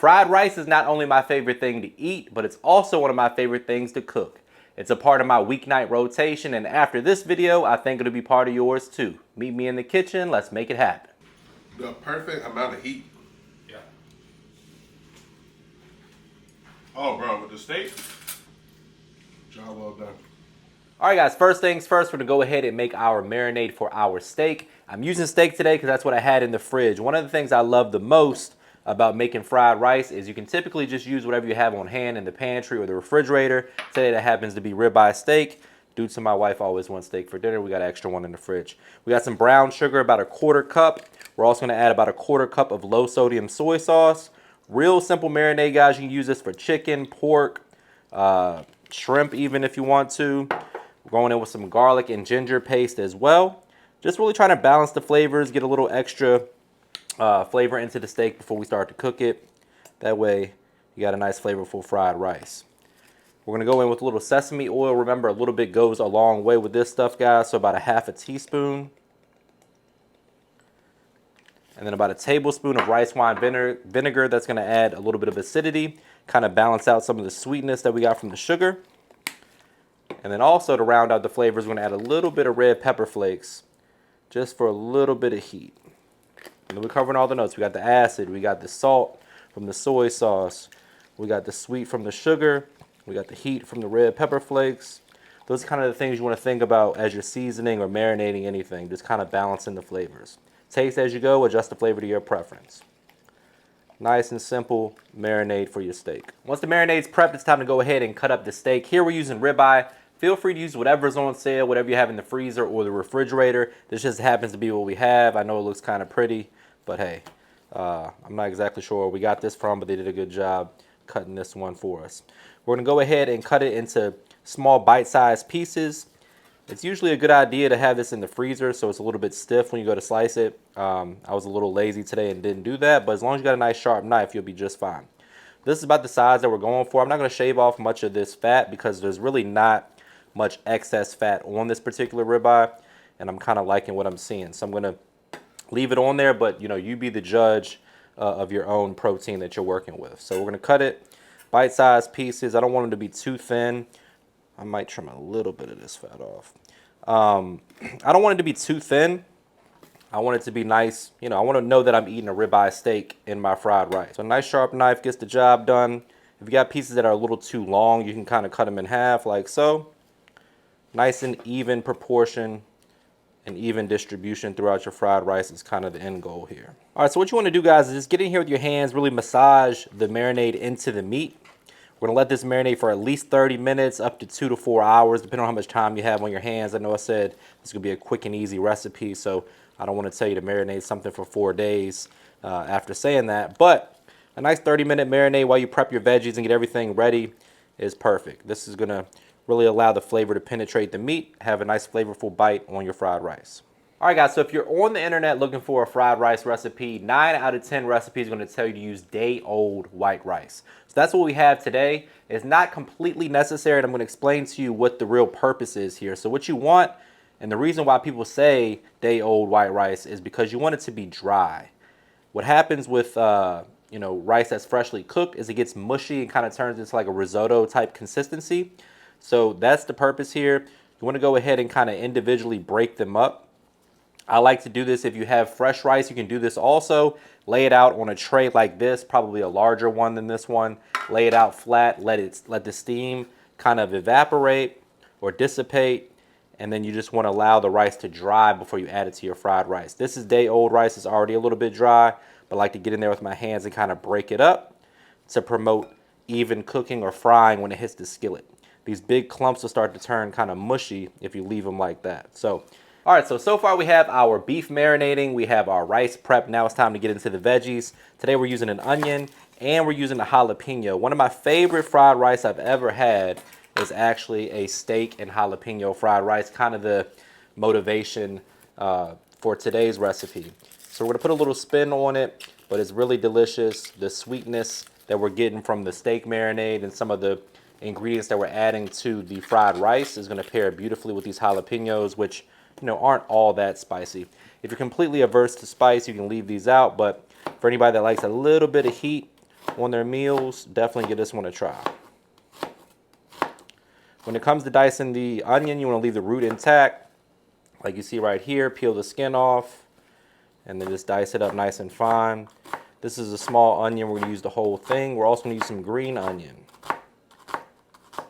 Fried rice is not only my favorite thing to eat, but it's also one of my favorite things to cook. It's a part of my weeknight rotation, and after this video, I think it'll be part of yours too. Meet me in the kitchen, let's make it happen. The perfect amount of heat. Yeah. Oh, bro, with the steak, job well done. All right, guys, first things first, we're gonna go ahead and make our marinade for our steak. I'm using steak today because that's what I had in the fridge. One of the things I love the most about making fried rice is you can typically just use whatever you have on hand in the pantry or the refrigerator. Today that happens to be ribeye steak. Due to my wife always wants steak for dinner, we got an extra one in the fridge. We got some brown sugar, about a 1/4 cup. We're also gonna add about a 1/4 cup of low sodium soy sauce. Real simple marinade, guys. You can use this for chicken, pork, shrimp even if you want to. We're going in with some garlic and ginger paste as well. Just really trying to balance the flavors, get a little extra flavor into the steak before we start to cook it. That way you got a nice flavorful fried rice. We're gonna go in with a little sesame oil. Remember, a little bit goes a long way with this stuff, guys. So about a 1/2 teaspoon. And then about a tablespoon of rice wine vinegar. That's gonna add a little bit of acidity, kind of balance out some of the sweetness that we got from the sugar. And then also to round out the flavors, we're gonna add a little bit of red pepper flakes, just for a little bit of heat. And then we're covering all the notes. We got the acid, we got the salt from the soy sauce, we got the sweet from the sugar, we got the heat from the red pepper flakes. Those are kind of the things you want to think about as you're seasoning or marinating anything, just kind of balancing the flavors. Taste as you go, adjust the flavor to your preference. Nice and simple marinade for your steak. Once the marinade's prepped, it's time to go ahead and cut up the steak. Here we're using ribeye. Feel free to use whatever's on sale, whatever you have in the freezer or the refrigerator. This just happens to be what we have. I know it looks kind of pretty, but hey, I'm not exactly sure where we got this from, but they did a good job cutting this one for us. We're gonna go ahead and cut it into small bite-sized pieces. It's usually a good idea to have this in the freezer so it's a little bit stiff when you go to slice it. I was a little lazy today and didn't do that, but as long as you got a nice sharp knife, you'll be just fine. This is about the size that we're going for. I'm not gonna shave off much of this fat because there's really not much excess fat on this particular ribeye, and I'm kind of liking what I'm seeing. So I'm gonna leave it on there, but you be the judge of your own protein that you're working with. So we're gonna cut it bite-sized pieces. I don't want them to be too thin. I might trim a little bit of this fat off. I don't want it to be too thin. I want it to be nice. I want to know that I'm eating a ribeye steak in my fried rice. So a nice sharp knife gets the job done. If you got pieces that are a little too long, you can kind of cut them in half like so. Nice and even proportion and even distribution throughout your fried rice is kind of the end goal here. All right, so what you want to do, guys, is just get in here with your hands, really massage the marinade into the meat. We're gonna let this marinate for at least 30 minutes, up to 2 to 4 hours, depending on how much time you have on your hands. I know I said this is gonna be a quick and easy recipe, so I don't want to tell you to marinate something for 4 days after saying that, but a nice 30-minute marinade while you prep your veggies and get everything ready is perfect. This is gonna really allow the flavor to penetrate the meat, have a nice flavorful bite on your fried rice. All right, guys, so if you're on the internet looking for a fried rice recipe, 9 out of 10 recipes are gonna tell you to use day-old white rice. So that's what we have today. It's not completely necessary, and I'm gonna explain to you what the real purpose is here. So what you want, and the reason why people say day-old white rice is because you want it to be dry. What happens with rice that's freshly cooked is it gets mushy and kind of turns into like a risotto type consistency. So that's the purpose here. You want to go ahead and kind of individually break them up. I like to do this if you have fresh rice. You can do this also. Lay it out on a tray like this, probably a larger one than this one. Lay it out flat, let the steam kind of evaporate or dissipate, and then you just want to allow the rice to dry before you add it to your fried rice. This is day-old rice. It's already a little bit dry, but I like to get in there with my hands and kind of break it up to promote even cooking or frying when it hits the skillet. These big clumps will start to turn kind of mushy if you leave them like that. So, all right, so far we have our beef marinating, we have our rice prep. Now it's time to get into the veggies. Today we're using an onion and we're using a jalapeno. One of my favorite fried rice I've ever had is actually a steak and jalapeno fried rice, kind of the motivation for today's recipe. So we're gonna put a little spin on it, but it's really delicious. The sweetness that we're getting from the steak marinade and some of the ingredients that we're adding to the fried rice is going to pair beautifully with these jalapenos, which aren't all that spicy. If you're completely averse to spice, you can leave these out, but for anybody that likes a little bit of heat on their meals, definitely give this one a try. When it comes to dicing the onion, you want to leave the root intact. Like you see right here, peel the skin off, and then just dice it up nice and fine. This is a small onion. We're going to use the whole thing. We're also going to use some green onion.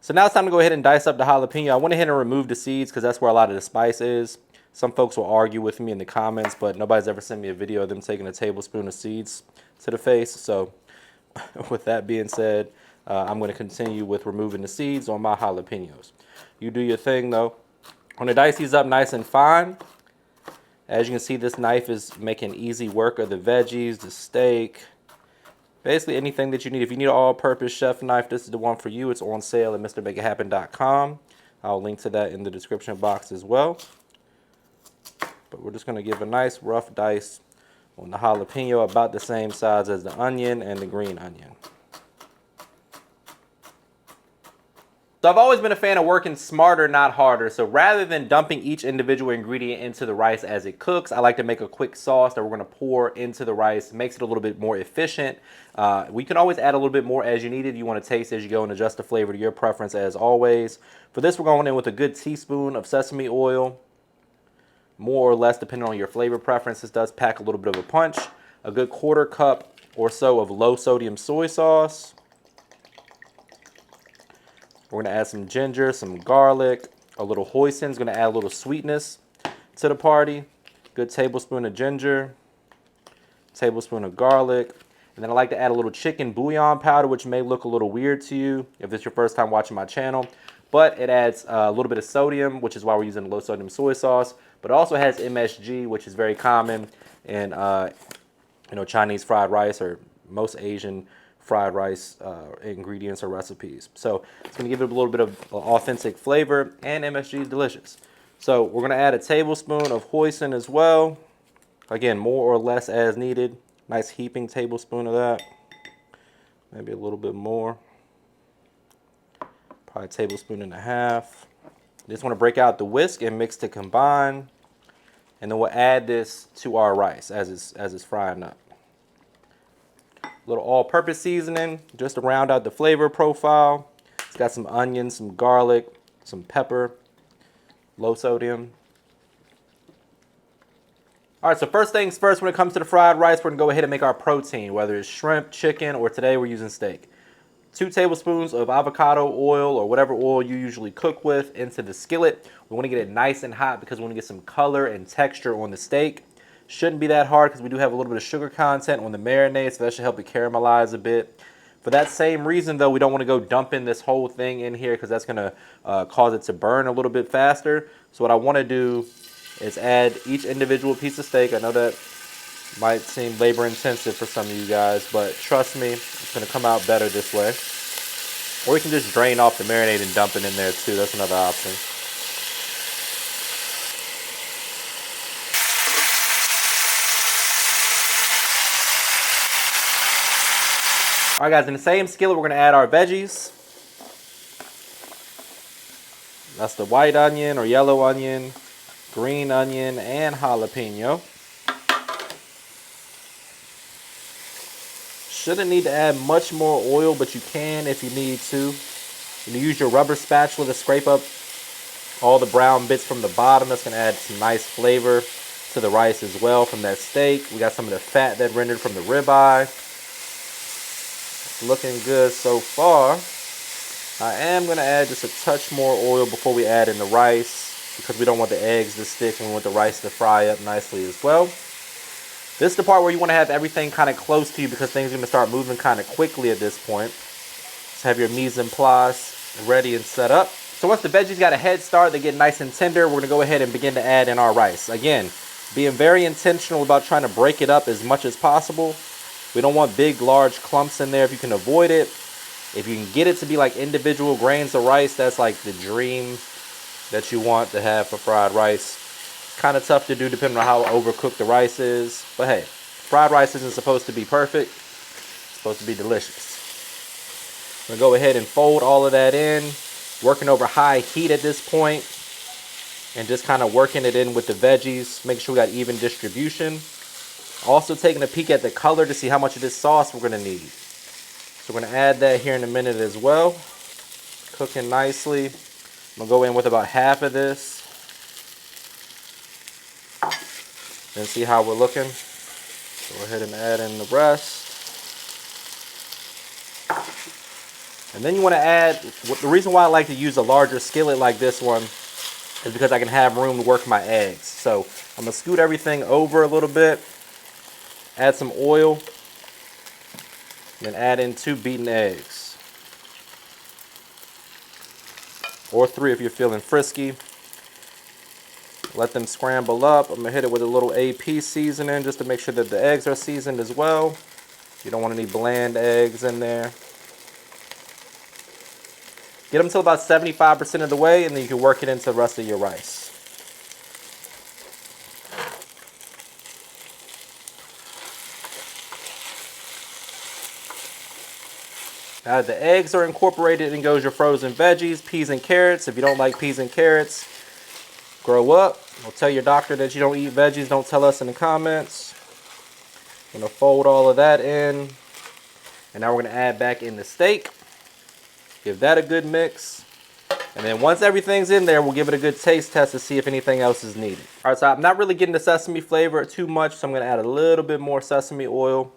So now it's time to go ahead and dice up the jalapeno. I went ahead and removed the seeds because that's where a lot of the spice is. Some folks will argue with me in the comments, but nobody's ever sent me a video of them taking a tablespoon of seeds to the face. So with that being said, I'm going to continue with removing the seeds on my jalapenos. You do your thing though. I'm going to dice these up nice and fine. As you can see, this knife is making easy work of the veggies, the steak, basically anything that you need. If you need an all-purpose chef knife, this is the one for you. It's on sale at MrMakeItHappen.com. I'll link to that in the description box as well. But we're just going to give a nice rough dice on the jalapeno, about the same size as the onion and the green onion. So I've always been a fan of working smarter, not harder. So rather than dumping each individual ingredient into the rice as it cooks, I like to make a quick sauce that we're going to pour into the rice. It makes it a little bit more efficient. We can always add a little bit more as you need it. You want to taste as you go and adjust the flavor to your preference as always. For this, we're going in with a good teaspoon of sesame oil. More or less depending on your flavor preference. This does pack a little bit of a punch. A good 1/4 cup or so of low sodium soy sauce. We're going to add some ginger, some garlic, a little hoisin is going to add a little sweetness to the party. Good tablespoon of ginger, tablespoon of garlic, and then I like to add a little chicken bouillon powder, which may look a little weird to you if it's your first time watching my channel, but it adds a little bit of sodium, which is why we're using low sodium soy sauce, but it also has MSG, which is very common in Chinese fried rice or most Asian fried rice ingredients or recipes. So it's going to give it a little bit of authentic flavor, and MSG is delicious. So we're going to add a tablespoon of hoisin as well. Again, more or less as needed. Nice heaping tablespoon of that. Maybe a little bit more. Probably a tablespoon and a half. Just want to break out the whisk and mix to combine. And then we'll add this to our rice as it's frying up. Little all-purpose seasoning just to round out the flavor profile. It's got some onions, some garlic, some pepper, low sodium. All right, so first things first, when it comes to the fried rice, we're gonna go ahead and make our protein, whether it's shrimp, chicken, or today we're using steak. 2 tablespoons of avocado oil or whatever oil you usually cook with into the skillet. We want to get it nice and hot because we want to get some color and texture on the steak. Shouldn't be that hard because we do have a little bit of sugar content on the marinade, so that should help it caramelize a bit. For that same reason, though, we don't want to go dumping this whole thing in here because that's going to cause it to burn a little bit faster. So what I want to do is add each individual piece of steak. I know that might seem labor intensive for some of you guys, but trust me, it's going to come out better this way. Or you can just drain off the marinade and dump it in there too. That's another option. All right, guys, in the same skillet, we're going to add our veggies. That's the white onion or yellow onion, green onion, and jalapeno. Shouldn't need to add much more oil, but you can if you need to. You use your rubber spatula to scrape up all the brown bits from the bottom. That's going to add some nice flavor to the rice as well from that steak. We got some of the fat that rendered from the ribeye. Looking good so far. I am going to add just a touch more oil before we add in the rice because we don't want the eggs to stick and we want the rice to fry up nicely as well. This is the part where you want to have everything kind of close to you because things are going to start moving kind of quickly at this point. So have your mise en place ready and set up. So once the veggies got a head start, they get nice and tender, we're going to go ahead and begin to add in our rice. Again, being very intentional about trying to break it up as much as possible. We don't want big, large clumps in there if you can avoid it. If you can get it to be like individual grains of rice, that's like the dream that you want to have for fried rice. It's kind of tough to do depending on how overcooked the rice is. But hey, fried rice isn't supposed to be perfect. It's supposed to be delicious. I'm going to go ahead and fold all of that in. Working over high heat at this point. And just kind of working it in with the veggies. Make sure we got even distribution. Also taking a peek at the color to see how much of this sauce we're going to need. So we're gonna add that here in a minute as well. Cooking nicely. I'm gonna go in with about half of this. Then see how we're looking. Go ahead and add in the rest. And then you want to add, the reason why I like to use a larger skillet like this one is because I can have room to work my eggs. So I'm going to scoot everything over a little bit, add some oil, then add in 2 beaten eggs. Or 3 if you're feeling frisky. Let them scramble up. I'm going to hit it with a little AP seasoning just to make sure that the eggs are seasoned as well. You don't want any bland eggs in there. Get them to about 75% of the way, and then you can work it into the rest of your rice. Now the eggs are incorporated, and goes your frozen veggies, peas and carrots. If you don't like peas and carrots, grow up. Or tell your doctor that you don't eat veggies. Don't tell us in the comments. I'm going to fold all of that in. And now we're going to add back in the steak. Give that a good mix. And then once everything's in there, we'll give it a good taste test to see if anything else is needed. All right, so I'm not really getting the sesame flavor too much, so I'm going to add a little bit more sesame oil.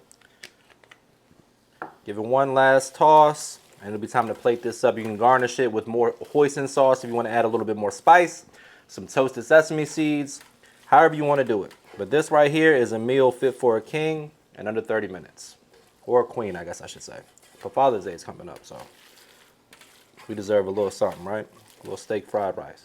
Give it one last toss, and it'll be time to plate this up. You can garnish it with more hoisin sauce if you want to add a little bit more spice, some toasted sesame seeds, however you want to do it. But this right here is a meal fit for a king in under 30 minutes. Or a queen, I guess I should say. For Father's Day is coming up, so we deserve a little something, right? A little steak fried rice.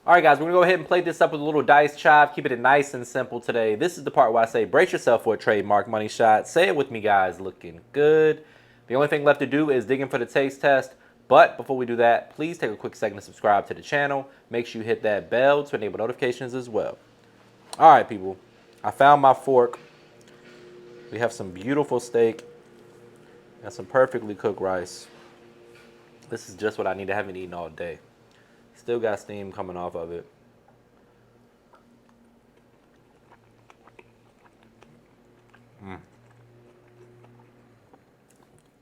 All right, guys, we're gonna go ahead and plate this up with a little diced chive. Keep it nice and simple today. This is the part where I say, brace yourself for a trademark money shot. Say it with me, guys. Looking good. The only thing left to do is dig in for the taste test. But before we do that, please take a quick second to subscribe to the channel. Make sure you hit that bell to enable notifications as well. All right, people. I found my fork. We have some beautiful steak and some perfectly cooked rice. This is just what I need. I haven't eaten all day. Still got steam coming off of it.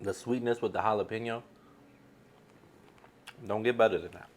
The sweetness with the jalapeno. Don't get better than that.